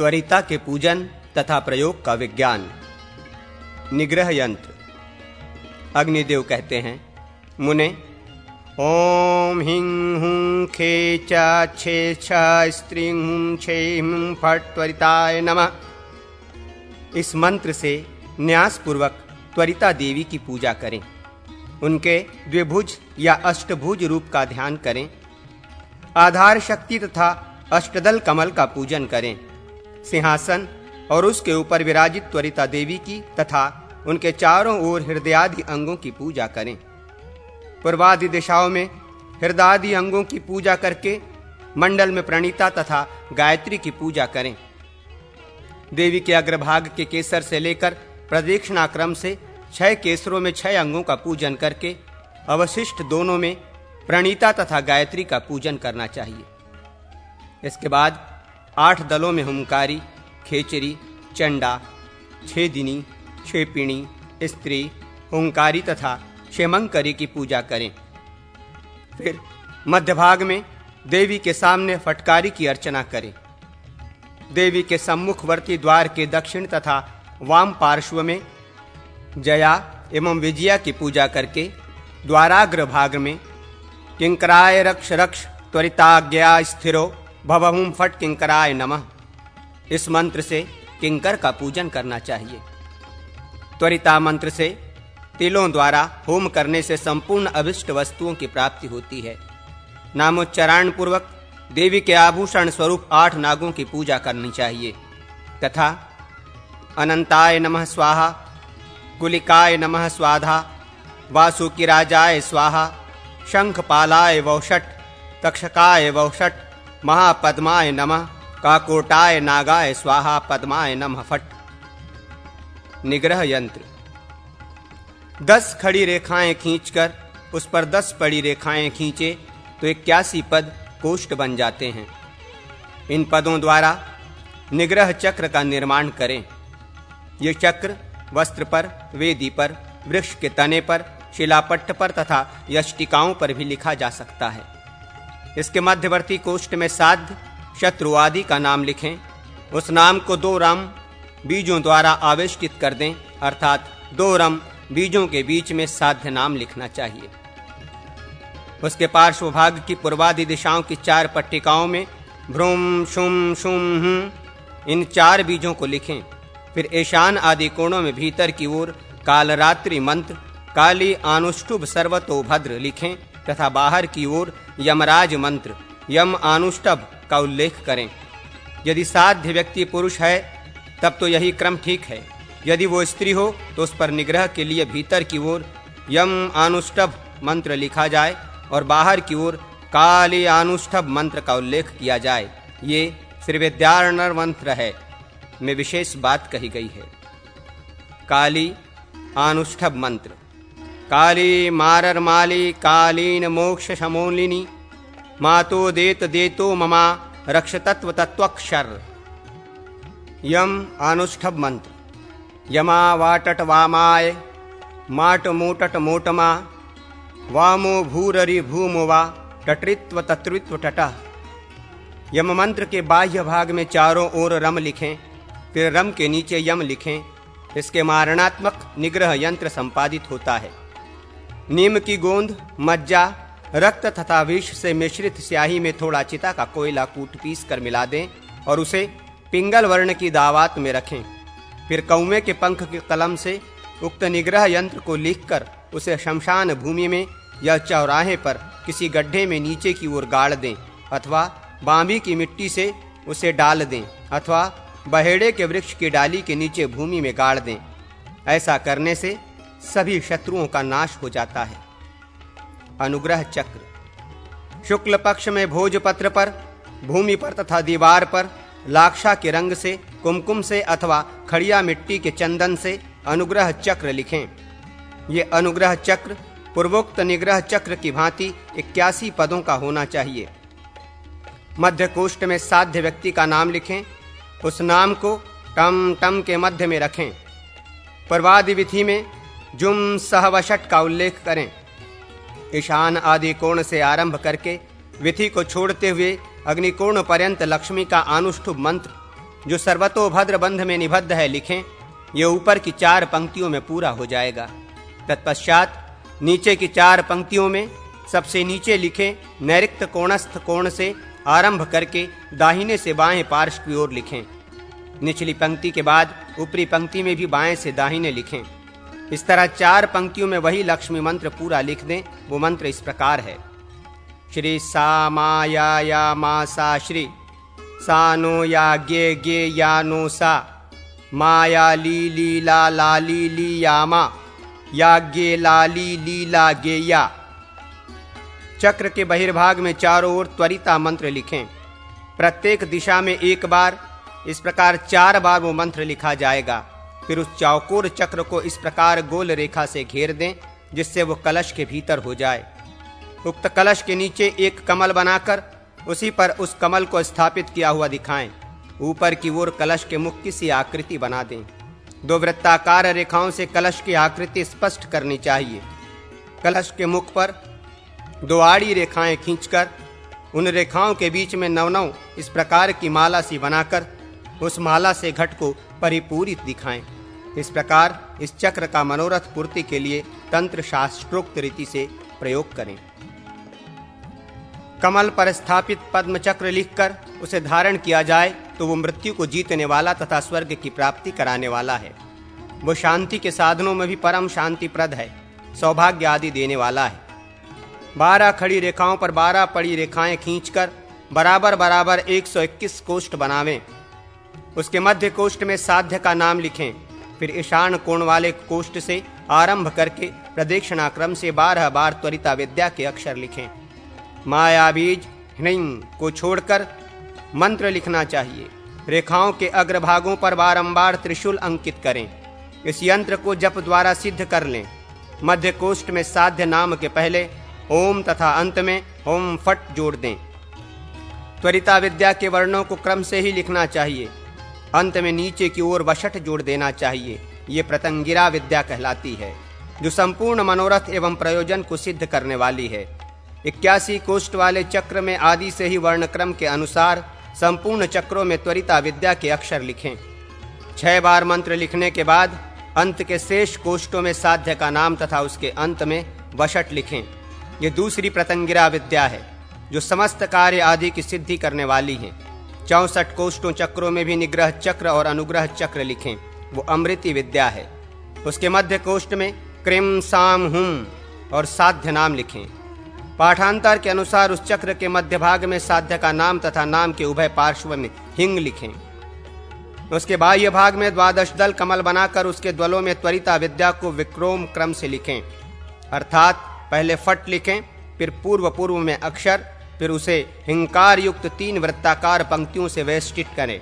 त्वरिता के पूजन तथा प्रयोग का विज्ञान। निग्रह यंत्र। अग्निदेव कहते हैं, मुने ओम हिं हुं खे चा छे छा स्त्रीं हुं छे हुं फट त्वरिताय नमः। इस मंत्र से न्यास पूर्वक त्वरिता देवी की पूजा करें। उनके द्विभुज या अष्टभुज रूप का ध्यान करें। आधार शक्ति तथा अष्टदल कमल का पूजन करें। सिंहासन और उसके ऊपर विराजित त्वरिता देवी की तथा उनके चारों ओर हृदयादि अंगों की पूजा करें। पूर्वादि दिशाओं में हृदयादि अंगों की पूजा करके मंडल में प्रणीता तथा गायत्री की पूजा करें। देवी के अग्रभाग के केसर से लेकर प्रदक्षिणा क्रम से 6 केसरों में 6 अंगों का पूजन करके अवशिष्ट दोनों में प्रणीता तथा गायत्री का पूजन करना चाहिए। इसके बाद 8 दलों में हुंकारी, खेचरी, चंडा, छेदिनी, क्षेपिणी, स्त्री, हुंकारी तथा क्षेमंकरी की पूजा करें। फिर मध्य भाग में देवी के सामने फटकारी की अर्चना करें। देवी के सम्मुखवर्ती द्वार के दक्षिण तथा वाम पार्श्व में जया एवं विजया की पूजा करके द्वाराग्र भाग में किंकराय रक्ष रक्ष त्वरिताज्ञा स्थिरो भवहुं फट किंकराय नमः। इस मंत्र से किंकर का पूजन करना चाहिए। त्वरिता मंत्र से तिलों द्वारा होम करने से संपूर्ण अभिष्ट वस्तुओं की प्राप्ति होती है। नामोच्चारण पूर्वक देवी के आभूषण स्वरूप 8 नागों की पूजा करनी चाहिए तथा अनंताय नमः स्वाहा, कुलिकाय नमः स्वाधा, वासुकिराजाय स्वाहा, शंखपालाय वौषट, तक्षकाय वौषट, महापद्माय नमः, काकोटाय नागाय स्वाहा, पद्माय नमः फट। निग्रह यंत्र। 10 खड़ी रेखाएं खींचकर उस पर 10 पड़ी रेखाएं खींचे तो 81 पद कोष्ठ बन जाते हैं। इन पदों द्वारा निग्रह चक्र का निर्माण करें। ये चक्र वस्त्र पर, वेदी पर, वृक्ष के तने पर, शिलापट्ट पर तथा यष्टिकाओं पर भी लिखा जा सकता है। इसके मध्यवर्ती कोष्ठ में साध्य, शत्रु आदि का नाम लिखें। उस नाम को 2 रम बीजों द्वारा आवेष्टित कर दें, अर्थात 2 रम बीजों के बीच में साध्य नाम लिखना चाहिए। उसके पार्श्व भाग की पूर्वादि दिशाओं की 4 पट्टिकाओं में भ्रूम शुम शुम हुं इन 4 बीजों को लिखें। फिर ईशान आदि कोणों में भीतर की ओर कालरात्रि मंत्र काली आनुष्टुभ सर्वतो भद्र लिखें तथा बाहर की ओर यमराज मंत्र यम आनुष्टभ का उल्लेख करें। यदि साध्य व्यक्ति पुरुष है तब तो यही क्रम ठीक है। यदि वो स्त्री हो तो उस पर निग्रह के लिए भीतर की ओर यम आनुष्टभ मंत्र लिखा जाए और बाहर की ओर काली आनुष्टभ मंत्र का उल्लेख किया जाए। ये श्री विद्यारण्य मंत्र है में विशेष बात कही गई है। काली आनुष्ठभ मंत्र। काली मारर माली कालीन मोक्ष शमोलिनी मातो देत देतो ममा रक्ष तत्व तत्वक्षर। यम आनुष्ठभ मंत्र। यमा वाटट वामाय माट मोटट मोटमा वामो भूररि भूमो वा टटृत्व तत्वित्व टटः। यम मंत्र के बाह्य भाग में चारों ओर रम लिखें, फिर रम के नीचे यम लिखें। इसके मारणात्मक निग्रह यंत्र संपादित होता है। नीम की गोंद, मज्जा, रक्त तथा विष से मिश्रित स्याही में थोड़ा चिता का कोयला कूट पीस कर मिला दें और उसे पिंगल वर्ण की दावात में रखें। फिर कौवे के पंख की कलम से उक्त निग्रह यंत्र को लिखकर उसे शमशान भूमि में या चौराहे पर किसी गड्ढे में नीचे की ओर गाड़ दें अथवा बांबी की मिट्टी से उसे डाल दें अथवा बहेड़े के वृक्ष की डाली के नीचे भूमि में गाड़ दें। ऐसा करने से सभी शत्रुओं का नाश हो जाता है। अनुग्रह चक्र। शुक्ल पक्ष में भोजपत्र पर, भूमि पर तथा दीवार पर लाक्षा के रंग से, कुमकुम से अथवा खड़िया मिट्टी के चंदन से अनुग्रह चक्र लिखें। ये अनुग्रह चक्र पूर्वोक्त निग्रह चक्र की भांति 81 पदों का होना चाहिए। मध्य कोष्ठ में साध्य व्यक्ति का नाम लिखें। उस नाम को टम टम के मध्य में रखें। पूर्वादि विधि में जुम सहवशट का उल्लेख करें। ईशान आदि कोण से आरंभ करके विधि को छोड़ते हुए अग्निकोण पर्यंत लक्ष्मी का आनुष्ठुभ मंत्र जो सर्वतोभद्र बंध में निबद्ध है लिखें। ये ऊपर की 4 पंक्तियों में पूरा हो जाएगा। तत्पश्चात नीचे की 4 पंक्तियों में सबसे नीचे लिखें नैऋत्य कोणस्थ कोण से आरंभ करके दाहिने से बाएं पार्श्व की ओर लिखें। निचली पंक्ति के बाद ऊपरी पंक्ति में भी बाएं से दाहिने लिखें। इस तरह 4 पंक्तियों में वही लक्ष्मी मंत्र पूरा लिख दें। वो मंत्र इस प्रकार है: श्री सा मा या मा सा श्री सा नो या गे या नो सा माया ली ला ली या मा या गे ला ली ला गे या। चक्र के बहिर्भाग में चारों ओर त्वरिता मंत्र लिखें। प्रत्येक दिशा में 1 बार, इस प्रकार 4 बार वो मंत्र लिखा जाएगा। फिर उस चौकोर चक्र को इस प्रकार गोल रेखा से घेर दें जिससे वो कलश के भीतर हो जाए। उक्त कलश के नीचे एक कमल बनाकर उसी पर उस कमल को स्थापित किया हुआ दिखाएं। ऊपर की ओर कलश के मुख की सी आकृति बना दें। 2 वृत्ताकार रेखाओं से कलश की आकृति स्पष्ट करनी चाहिए। कलश के मुख पर 2 आड़ी रेखाएं खींचकर उन रेखाओं के बीच में 9 इस प्रकार की माला सी बनाकर उस माला से घट को परिपूरित दिखाएं। इस प्रकार इस चक्र का मनोरथ पूर्ति के लिए तंत्र शास्त्रोक्त रीति से प्रयोग करें। कमल पर स्थापित पद्म चक्र लिखकर उसे धारण किया जाए तो वो मृत्यु को जीतने वाला तथा स्वर्ग की प्राप्ति कराने वाला है। वो शांति के साधनों में भी परम शांतिप्रद है, सौभाग्य आदि देने वाला है। 12 खड़ी रेखाओं पर 12 पड़ी रेखाएं खींचकर बराबर बराबर 121 कोष्ठ बनावें। उसके मध्य कोष्ठ में साध्य का नाम लिखें। फिर ईशान कोण वाले कोष्ठ से आरंभ करके प्रदक्षिणा क्रम से 12 बार त्वरिता विद्या के अक्षर लिखें। माया बीज ह्रीं को छोड़कर मंत्र लिखना चाहिए। रेखाओं के अग्रभागों पर बारंबार त्रिशूल अंकित करें। इस यंत्र को जप द्वारा सिद्ध कर लें। मध्य कोष्ठ में साध्य नाम के पहले ओम तथा अंत में ओम फट जोड़ दें। त्वरिता विद्या के वर्णों को क्रम से ही लिखना चाहिए। अंत में नीचे की ओर वशट जोड़ देना चाहिए। ये प्रतंगिरा विद्या कहलाती है, जो संपूर्ण मनोरथ एवं प्रयोजन को सिद्ध करने वाली है। 81 कोष्ठ वाले चक्र में आदि से ही वर्णक्रम के अनुसार संपूर्ण चक्रों में त्वरिता विद्या के अक्षर लिखें। 6 बार मंत्र लिखने के बाद अंत के शेष कोष्ठों में साध्य का नाम तथा उसके अंत में वशट लिखें। ये दूसरी प्रतंगिरा विद्या है, जो समस्त कार्य आदि की सिद्धि करने वाली है। 64 कोष्ठों चक्रों में भी निग्रह चक्र और अनुग्रह चक्र लिखें। वो अमृति विद्या है। उसके मध्य कोष्ठ में क्रीम साम हुम और साध्य नाम लिखें। पाठांतर के अनुसार उस चक्र के मध्य भाग में साध्य का नाम तथा नाम के उभय पार्श्व में हिंग लिखें। उसके बाह्य भाग में 12 दल कमल बनाकर उसके द्वलों में त्वरिता विद्या को विक्रोम क्रम से लिखें। अर्थात पहले फट लिखें, फिर पूर्व में अक्षर, फिर उसे हिंकार युक्त 3 वृत्ताकार पंक्तियों से वेष्टित करें।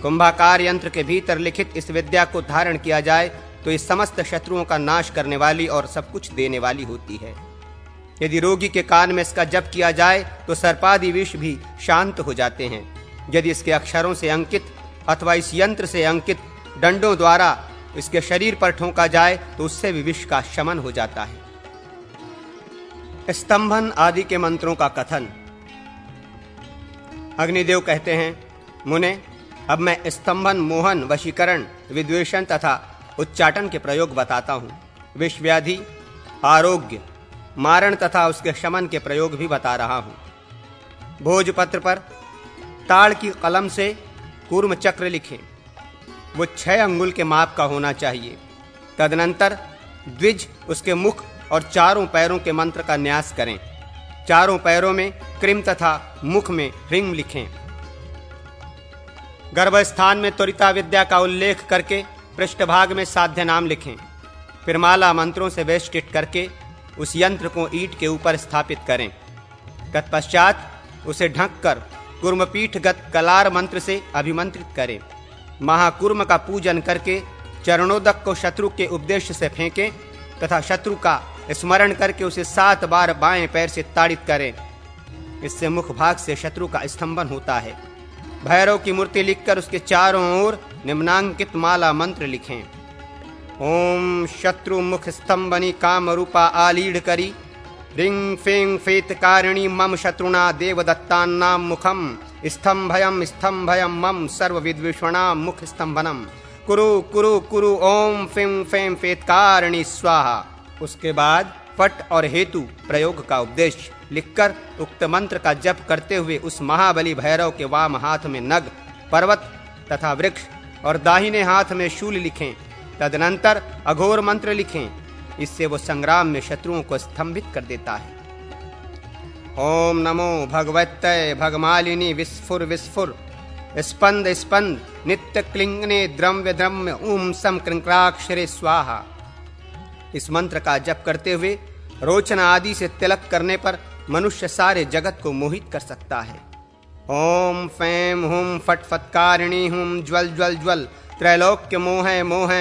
कुंभाकार यंत्र के भीतर लिखित इस विद्या को धारण किया जाए तो इस समस्त शत्रुओं का नाश करने वाली और सब कुछ देने वाली होती है। यदि रोगी के कान में इसका जप किया जाए तो सर्पादि विष भी शांत हो जाते हैं। यदि इसके अक्षरों से अंकित अथवा इस यंत्र से अंकित डंडों द्वारा इसके शरीर पर ठोंका जाए तो उससे भी विष का शमन हो जाता है। स्तंभन आदि के मंत्रों का कथन। अग्निदेव कहते हैं, मुने, अब मैं स्तंभन, मोहन, वशीकरण, विद्वेषण तथा उच्चाटन के प्रयोग बताता हूँ। विष व्याधि, आरोग्य, मारण तथा उसके शमन के प्रयोग भी बता रहा हूँ। भोजपत्र पर ताड़ की कलम से कूर्म चक्र लिखें। वो 6 अंगुल के माप का होना चाहिए। तदनंतर द्विज उसके मुख और चारों पैरों के मंत्र का न्यास करें। चारों पैरों में क्रीम तथा मुख में ह्रीं लिखें। गर्भस्थान में त्वरिता विद्या का उल्लेख करके पृष्ठभाग में साध्य नाम लिखें। फिर माला मंत्रों से वेष्टित करके उस यंत्र को ईंट के ऊपर स्थापित करें। तत्पश्चात उसे ढककर कुर्मपीठगत कलार मंत्र से अभिमंत्रित करें। महाकुर्म का पूजन करके चरणोदक को शत्रु के उद्देश्य से फेंकें तथा शत्रु का स्मरण करके उसे 7 बार बाएं पैर से ताड़ित करें। इससे मुख भाग से शत्रु का स्तंभन होता है। भैरव की मूर्ति लिखकर उसके चारों ओर निम्नांकित माला मंत्र लिखें। ओम शत्रु मुख स्तंभनी काम रूपा आलीढ़ करी रिंग फेंग फेत कारिणी मम शत्रुणा देवदत्तान्नाम मुखम स्तंभयम मम सर्वविद्विषणाम मुख स्तंभनम कुरु कुरु कुरु ओम फिम फेम फेतकारिणी स्वाहा। उसके बाद पट और हेतु प्रयोग का उपदेश लिखकर उक्त मंत्र का जप करते हुए उस महाबली भैरव के वाम हाथ में नग, पर्वत तथा वृक्ष और दाहिने हाथ में शूल लिखें। तदनंतर अघोर मंत्र लिखें। इससे वो संग्राम में शत्रुओं को स्तंभित कर देता है। ओम नमो भगवत्यै भगमालिनी विस्फुर विस्फुर स्पंद स्पंद नित्य क्लिंगने द्रव्य द्रम्य ऊम सम कृंक्राक्षरे स्वाहा। इस मंत्र का जप करते हुए रोचना आदि से तिलक करने पर मनुष्य सारे जगत को मोहित कर सकता है। ओम फैम हुम फट फटकारिणी हुम ज्वल ज्वल ज्वल त्रैलोक्य मोह मोह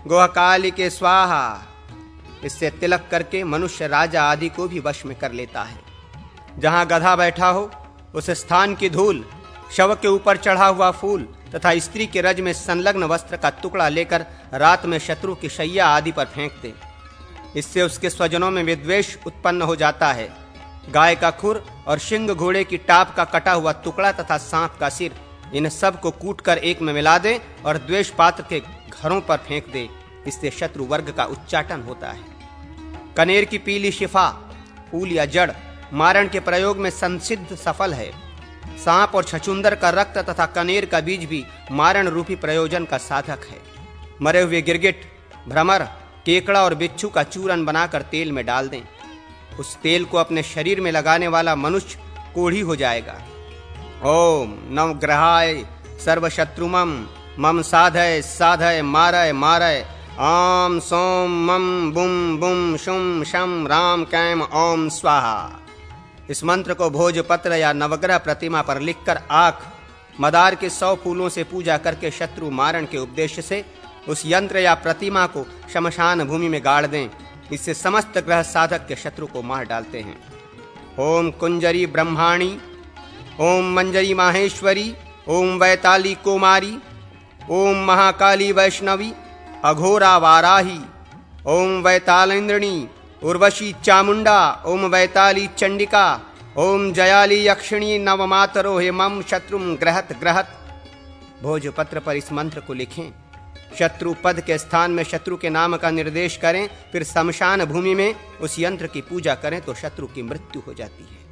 गोहकाली के स्वाहा। इससे तिलक करके मनुष्य राजा आदि को भी वश में कर लेता है। जहां गधा बैठा हो उस स्थान की धूल, शव के ऊपर चढ़ा हुआ फूल तथा स्त्री के रज में संलग्न वस्त्र का टुकड़ा लेकर रात में शत्रु की शैया आदि पर फेंक दे। इससे उसके स्वजनों में विद्वेष उत्पन्न हो जाता है। गाय का खुर और शिंग घोड़े की टाप का कटा हुआ टुकड़ा तथा सांप का सिर, इन सब को कूटकर एक में मिला दे और द्वेष पात्र के घरों पर फेंक दे। इससे शत्रु वर्ग का उच्चाटन होता है। कनेर की पीली शिफा, फूल या जड़ मारण के प्रयोग में संसिद्ध सफल है। सांप और छछूंदर का रक्त तथा कनेर का बीज भी मारण रूपी प्रयोजन का साधक है। मरे हुए गिरगिट, भ्रमर, केकड़ा और बिच्छू का चूरन बनाकर तेल में डाल दें। उस तेल को अपने शरीर में लगाने वाला मनुष्य कोढ़ी हो जाएगा। ओम नवग्रहाय सर्वशत्रुमम मम साधय साधय मारय मारय आम सोम मम बुम बुम शुम शम राम कैम ओम स्वाहा। इस मंत्र को भोजपत्र या नवग्रह प्रतिमा पर लिखकर आँख, मदार के 100 फूलों से पूजा करके शत्रु मारण के उद्देश्य से उस यंत्र या प्रतिमा को शमशान भूमि में गाड़ दें। इससे समस्त ग्रह साधक के शत्रु को मार डालते हैं। ओम कुंजरी ब्रह्माणी, ओम मंजरी माहेश्वरी, ओम वैताली कुमारी, ओम महाकाली वैष्णवी, अघोरा वाराही, ओम वैतालेंद्रणी, उर्वशी चामुंडा, ओम वैताली चंडिका, ओम जयाली यक्षिणी नवमातरो हेमम शत्रुम ग्रहत ग्रहत। भोजपत्र पर इस मंत्र को लिखें। शत्रु पद के स्थान में शत्रु के नाम का निर्देश करें। फिर शमशान भूमि में उस यंत्र की पूजा करें तो शत्रु की मृत्यु हो जाती है।